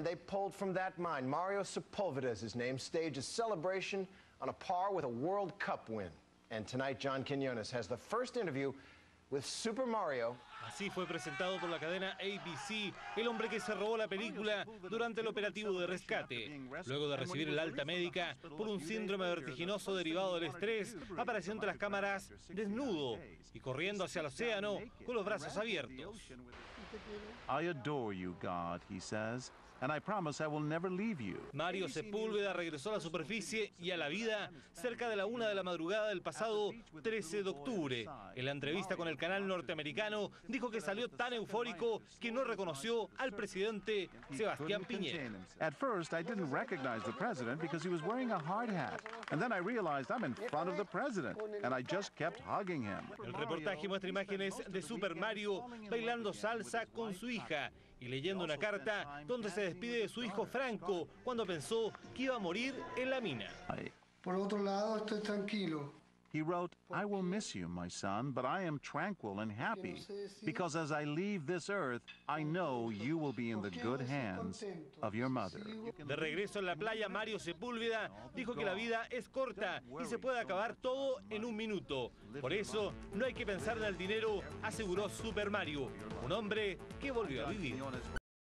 man they pulled from that mine. Mario Sepulveda is his name. Staged a celebration on a par with a World Cup win. And tonight, John Quiñones has the first interview with Super Mario. Así fue presentado por la cadena ABC el hombre que se robó la película durante el operativo de rescate. Luego de recibir el alta médica por un síndrome vertiginoso derivado del estrés, apareció entre las cámaras desnudo y corriendo hacia el océano con los brazos abiertos. I adore you, God, he says, and I promise I will never leave you. Mario Sepúlveda regresó a la superficie y a la vida cerca de la 1 de la madrugada del pasado 13 de octubre. En la entrevista con el canal norteamericano, dijo que salió tan eufórico que no reconoció al presidente Sebastián Piñera. At first, I didn't recognize the president because he was wearing a hard hat. And then I realized I'm in front of the president, and I just kept hugging him. El reportaje muestra imágenes de Super Mario bailando salsa con su hija y leyendo una carta donde se despide de su hijo Franco cuando pensó que iba a morir en la mina. Por otro lado, estoy tranquilo. He wrote, I will miss you, my son, but I am tranquil and happy, because as I leave this earth, I know you will be in the good hands of your mother. De regreso en la playa, Mario Sepúlveda dijo que la vida es corta y se puede acabar todo en un minuto. Por eso, no hay que pensar en el dinero, aseguró Super Mario, un hombre que volvió a vivir.